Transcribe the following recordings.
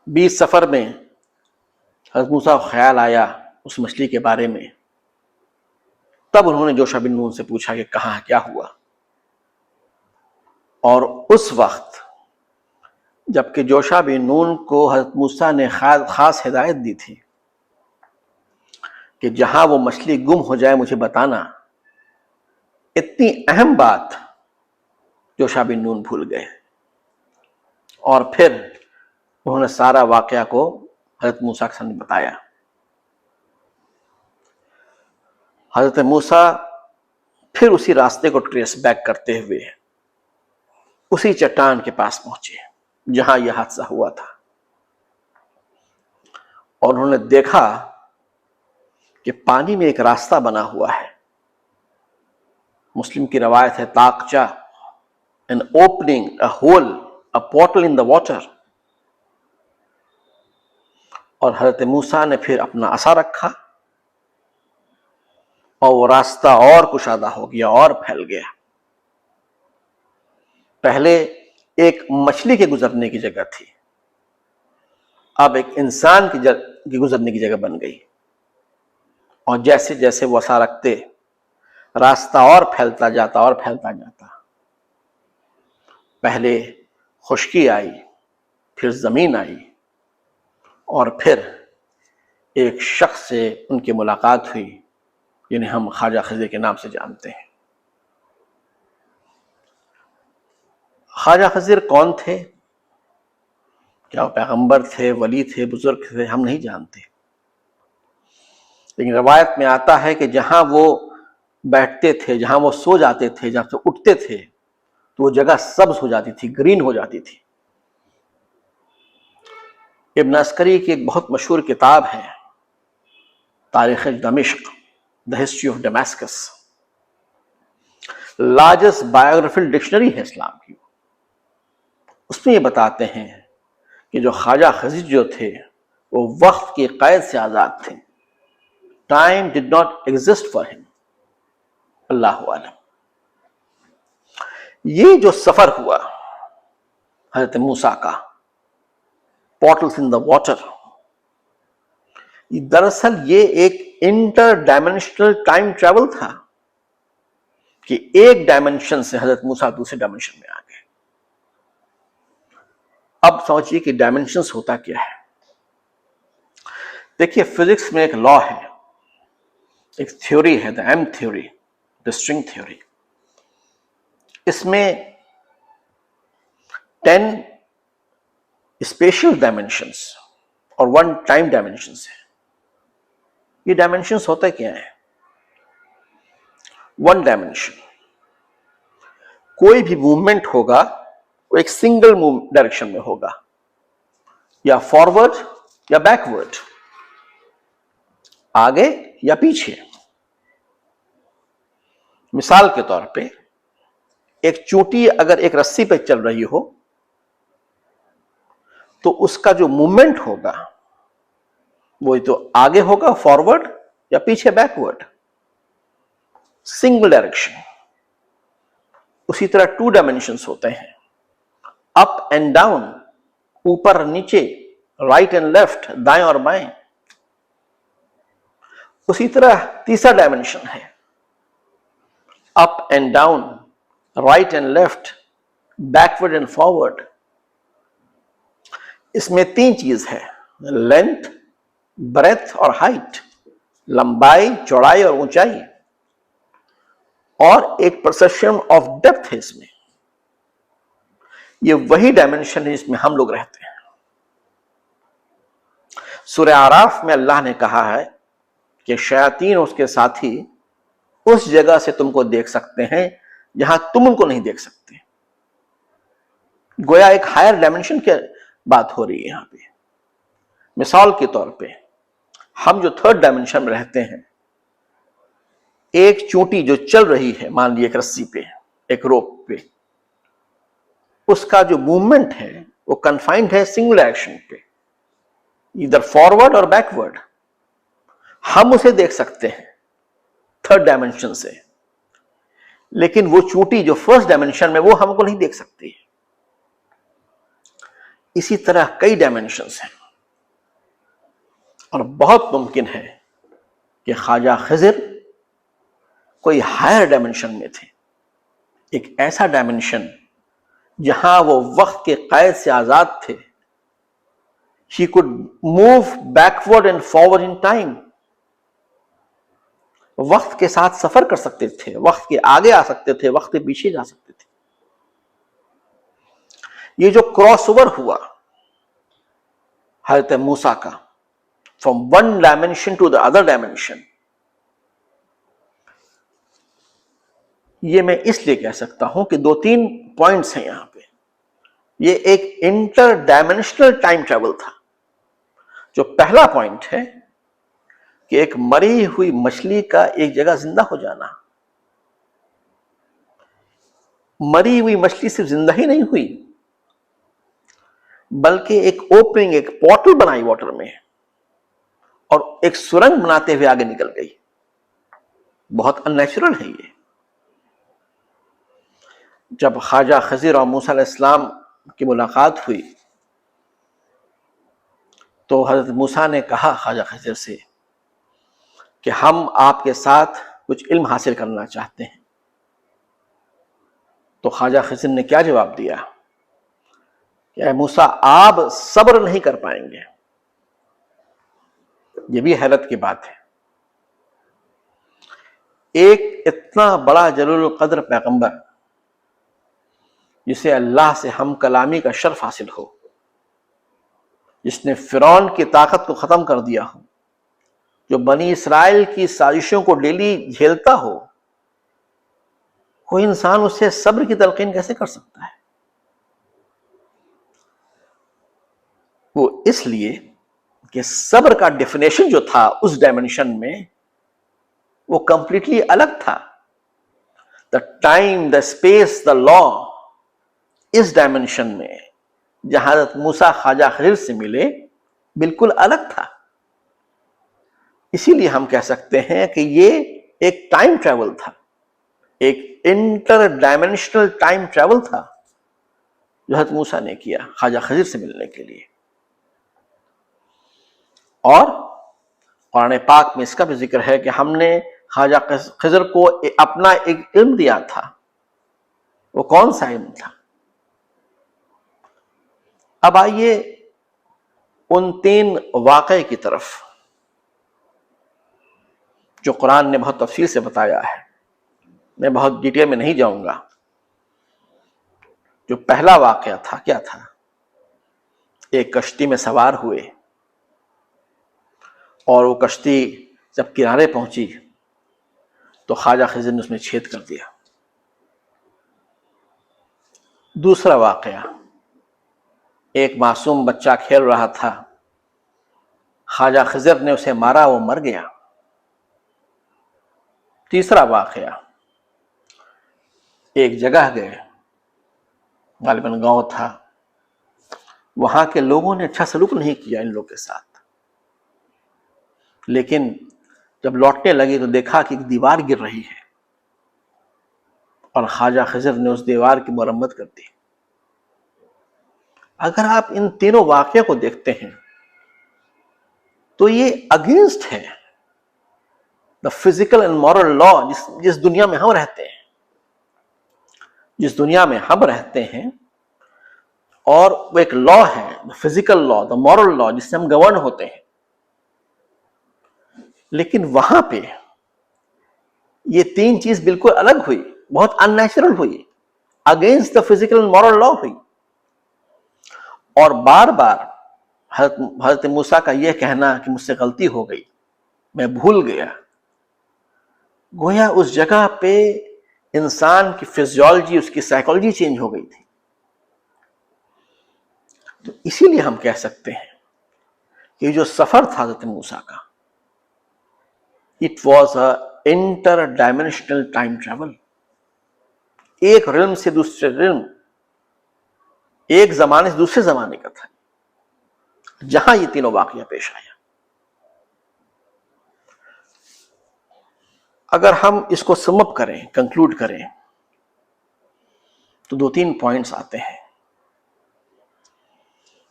20 سفر میں حضرت موسیٰ کو خیال آیا اس مچھلی کے بارے میں، تب انہوں نے جوشہ بن نون سے پوچھا کہ کہاں کیا ہوا. اور اس وقت جبکہ جوشہ بن نون کو حضرت موسیٰ نے خاص ہدایت دی تھی کہ جہاں وہ مچھلی گم ہو جائے مجھے بتانا، اتنی اہم بات جوشہ بن نون بھول گئے. اور پھر انہوں نے سارا واقعہ کو حضرت موسیٰ کے سامنے بتایا. حضرت موسیٰ پھر اسی راستے کو ٹریس بیک کرتے ہوئے اسی چٹان کے پاس پہنچے جہاں یہ حادثہ ہوا تھا، اور انہوں نے دیکھا کہ پانی میں ایک راستہ بنا ہوا ہے. مسلم کی روایت ہے تاقچہ، an opening, a hole, a portal in the water. اور حضرت موسیٰ نے پھر اپنا عصا رکھا اور وہ راستہ اور کشادہ ہو گیا اور پھیل گیا. پہلے ایک مچھلی کے گزرنے کی جگہ تھی، اب ایک انسان کی گزرنے کی جگہ بن گئی. اور جیسے جیسے وہ عصا رکھتے راستہ اور پھیلتا جاتا اور پھیلتا جاتا. پہلے خشکی آئی، پھر زمین آئی، اور پھر ایک شخص سے ان کی ملاقات ہوئی جنہیں ہم خواجہ خضر کے نام سے جانتے ہیں. خواجہ خضر کون تھے؟ کیا وہ پیغمبر تھے، ولی تھے، بزرگ تھے؟ ہم نہیں جانتے، لیکن روایت میں آتا ہے کہ جہاں وہ بیٹھتے تھے، جہاں وہ سو جاتے تھے، جہاں سے اٹھتے تھے تو وہ جگہ سبز ہو جاتی تھی، گرین ہو جاتی تھی. ابن عسکری کی ایک بہت مشہور کتاب ہے تاریخ دمشق، the history of Damascus, largest biographical dictionary ہے اسلام کی. اس میں یہ بتاتے ہیں کہ جو خواجہ خضر جو تھے وہ وقت کی قید سے آزاد تھے. Time did not exist for ہم. اللہ عالم. یہ جو سفر ہوا حضرت موسیٰ کا، پورٹلز ان دا واٹر، دراصل یہ ایک انٹر ڈائمینشنل ٹائم ٹریول تھا کہ ایک ڈائمینشن سے حضرت موسیٰ دوسرے ڈائمینشن میں آ گئے. اب سوچئے کہ ڈائمینشنز ہوتا کیا ہے. دیکھیے فزکس میں ایک لا ہے، ایک تھیوری ہے، the M theory, the string theory. اس میں 10 اسپیشل ڈائمینشنز اور 1 ٹائم ڈائمینشنز ہے. یہ ڈائمینشنز ہوتا کیا ہے؟ 1 ڈائمینشن، کوئی بھی موومنٹ ہوگا وہ ایک سنگل ڈائریکشن میں ہوگا، یا فارورڈ یا بیکورڈ، آگے یا پیچھے. مثال کے طور پہ ایک چوٹی اگر ایک رسی پہ چل رہی ہو تو اس کا جو موومنٹ ہوگا وہ تو آگے ہوگا فارورڈ یا پیچھے بیکورڈ، سنگل ڈائریکشن. اسی طرح 2 ڈائمینشنز ہوتے ہیں، اپ اینڈ ڈاؤن، اوپر نیچے، رائٹ اینڈ لیفٹ، دائیں اور بائیں. اسی طرح تیسرا ڈائمینشن ہے up and down, right and left, backward and forward. اس میں 3 چیز ہے، لینتھ، بریتھ اور ہائٹ، لمبائی، چوڑائی اور اونچائی، اور ایک پرسیپشن آف ڈیپتھ ہے اس میں. یہ وہی ڈائمینشن ہے جس میں ہم لوگ رہتے ہیں. سورہ اعراف میں اللہ نے کہا ہے کہ شیاطین اور اس کے ساتھی اس جگہ سے تم کو دیکھ سکتے ہیں جہاں تم ان کو نہیں دیکھ سکتے. گویا ایک ہائر ڈائمینشن کی بات ہو رہی ہے یہاں پہ. مثال کے طور پہ ہم جو 3rd ڈائمینشن میں رہتے ہیں، ایک چونٹی جو چل رہی ہے، مان لیے ایک رسی پہ، ایک روپ پہ، اس کا جو موومنٹ ہے وہ کنفائنڈ ہے سنگل ایکشن پہ، ادھر فارورڈ اور بیکورڈ. ہم اسے دیکھ سکتے ہیں 3rd ڈائمینشن سے، لیکن وہ چونٹی جو 1st ڈائمینشن میں وہ ہم کو نہیں دیکھ سکتی. اسی طرح کئی ڈائمینشنز ہیں. اور بہت ممکن ہے کہ خواجہ خضر کوئی ہائر ڈائمنشن میں تھے، ایک ایسا ڈائمنشن جہاں وہ وقت کے قید سے آزاد تھے. He could move backward and forward in time. وقت کے ساتھ سفر کر سکتے تھے، وقت کے آگے آ سکتے تھے، وقت کے پیچھے جا سکتے تھے. یہ جو کراس اوور ہوا حضرت موسیٰ کا from one dimension to the other dimension، یہ میں اس لیے کہہ سکتا ہوں کہ 2-3 پوائنٹس ہیں یہاں پہ. یہ ایک انٹر ڈائمینشنل ٹائم ٹریول تھا. جو پہلا پوائنٹ ہے کہ ایک مری ہوئی مچھلی کا ایک جگہ زندہ ہو جانا. مری ہوئی مچھلی صرف زندہ ہی نہیں ہوئی بلکہ ایک اوپننگ، ایک پورٹل بنائی واٹر میں اور ایک سرنگ بناتے ہوئے آگے نکل گئی. بہت ان نیچرل ہے یہ. جب خواجہ خضر اور موسیٰ علیہ السلام کی ملاقات ہوئی تو حضرت موسیٰ نے کہا خواجہ خضر سے کہ ہم آپ کے ساتھ کچھ علم حاصل کرنا چاہتے ہیں. تو خواجہ خضر نے کیا جواب دیا کہ اے موسیٰ، آپ صبر نہیں کر پائیں گے. یہ بھی حیرت کی بات ہے. ایک اتنا بڑا جلیل القدر پیغمبر جسے اللہ سے ہم کلامی کا شرف حاصل ہو، جس نے فرعون کی طاقت کو ختم کر دیا ہو، جو بنی اسرائیل کی سازشوں کو ڈیلی جھیلتا ہو، کوئی انسان اسے صبر کی تلقین کیسے کر سکتا ہے؟ وہ اس لیے کہ صبر کا ڈیفینیشن جو تھا اس ڈائمنشن میں وہ کمپلیٹلی الگ تھا. The time, the space, the last dimension میں جہاں حضرت موسیٰ خواجہ خضر سے ملے بالکل الگ تھا. اسی لیے ہم کہہ سکتے ہیں کہ یہ ایک ٹائم ٹریول تھا، ایک انٹر ڈائمنشنل ٹائم ٹریول تھا جو حضرت موسیٰ نے کیا خواجہ خضر سے ملنے کے لیے. اور قرآن پاک میں اس کا بھی ذکر ہے کہ ہم نے خواجہ خضر کو اپنا ایک علم دیا تھا. وہ کون سا علم تھا؟ اب آئیے ان 3 واقعے کی طرف جو قرآن نے بہت تفصیل سے بتایا ہے. میں بہت ڈیٹیل میں نہیں جاؤں گا. جو پہلا واقعہ تھا کیا تھا؟ ایک کشتی میں سوار ہوئے اور وہ کشتی جب کنارے پہنچی تو خواجہ خضر نے اس میں چھید کر دیا. دوسرا واقعہ، ایک معصوم بچہ کھیل رہا تھا، خواجہ خضر نے اسے مارا، وہ مر گیا. تیسرا واقعہ، ایک جگہ گئے، غالباً گاؤں تھا، وہاں کے لوگوں نے اچھا سلوک نہیں کیا ان لوگوں کے ساتھ، لیکن جب لوٹنے لگے تو دیکھا کہ ایک دیوار گر رہی ہے اور خواجہ خضر نے اس دیوار کی مرمت کر دی. اگر آپ ان تینوں واقعوں کو دیکھتے ہیں تو یہ اگینسٹ ہے دا فزیکل اینڈ مورل لا جس دنیا میں ہم رہتے ہیں. جس دنیا میں ہم رہتے ہیں اور وہ ایک لا ہے، the physical law, the moral لا، جس سے ہم گورن ہوتے ہیں. لیکن وہاں پہ یہ 3 چیز بالکل الگ ہوئی، بہت ان نیچرل ہوئی، against the physical and moral law ہوئی. اور بار بار حضرت موسیٰ کا یہ کہنا کہ مجھ سے غلطی ہو گئی، میں بھول گیا، گویا اس جگہ پہ انسان کی فزیولوجی، اس کی سائیکالوجی چینج ہو گئی تھی. تو اسی لیے ہم کہہ سکتے ہیں کہ جو سفر تھا حضرت موسیٰ کا، it was a interdimensional time travel. ایک ریلم سے دوسرے ریلم، ایک زمانے سے دوسرے زمانے کا تھا جہاں یہ تینوں واقعہ پیش آیا. اگر ہم اس کو سم اپ کریں، کنکلوڈ کریں، تو 2-3 پوائنٹس آتے ہیں.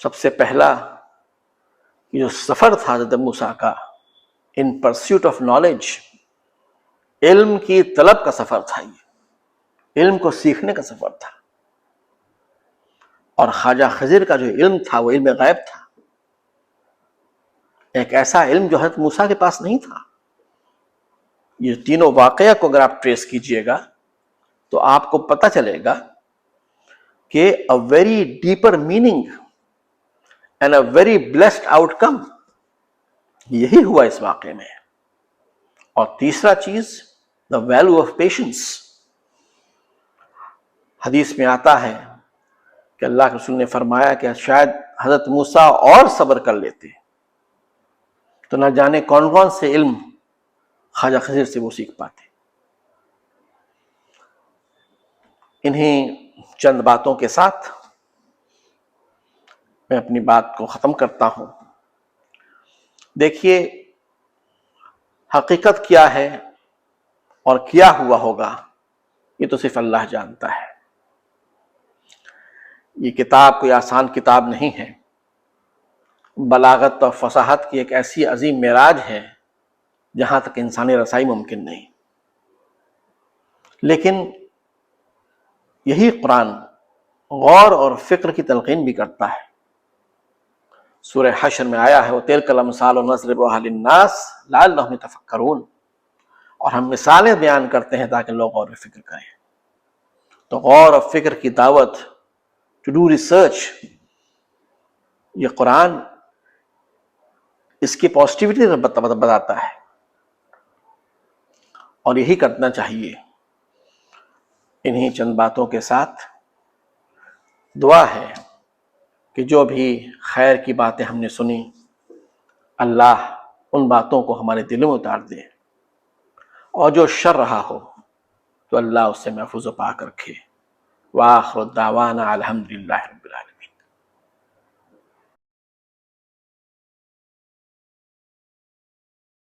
سب سے پہلا کہ جو سفر تھا حضرت موسیٰ کا ان پرسیوٹ آف نالج، علم کی طلب کا سفر تھا، یہ علم کو سیکھنے کا سفر تھا. اور خواجہ خضر کا جو علم تھا وہ علم غیب تھا، ایک ایسا علم جو حضرت موسیٰ کے پاس نہیں تھا. یہ تینوں واقعہ کو اگر آپ ٹریس کیجئے گا تو آپ کو پتہ چلے گا کہ a very deeper meaning and a very blessed outcome یہی ہوا اس واقعے میں. اور تیسرا چیز the value of patience. حدیث میں آتا ہے کہ اللہ کے رسول نے فرمایا کہ شاید حضرت موسیٰ اور صبر کر لیتے تو نہ جانے کون کون سے علم خواجہ خضر سے وہ سیکھ پاتے. انہیں چند باتوں کے ساتھ میں اپنی بات کو ختم کرتا ہوں. دیکھیے حقیقت کیا ہے اور کیا ہوا ہوگا یہ تو صرف اللہ جانتا ہے. یہ کتاب کوئی آسان کتاب نہیں ہے. بلاغت اور فصاحت کی ایک ایسی عظیم معراج ہے جہاں تک انسانی رسائی ممکن نہیں. لیکن یہی قرآن غور اور فکر کی تلقین بھی کرتا ہے. سورہ حشر میں آیا ہے وَتِلْكَ الْأَمْثَالُ نَضْرِبُهَا لِلنَّاسِ لَعَلَّهُمْ يَتَفَكَّرُونَ. اور ہم مثالیں بیان کرتے ہیں تاکہ لوگ غور و فکر کریں. تو غور و فکر کی دعوت، ٹو ڈو ریسرچ، یہ قرآن اس کی پازیٹیوٹی بتاتا ہے اور یہی کرنا چاہیے. انہی چند باتوں کے ساتھ دعا ہے کہ جو بھی خیر کی باتیں ہم نے سنی اللہ ان باتوں کو ہمارے دلوں میں اتار دے، اور جو شر رہا ہو تو اللہ اس سے محفوظ و پاک رکھے. وآخر الدعوانا الحمدللہ رب العالمین.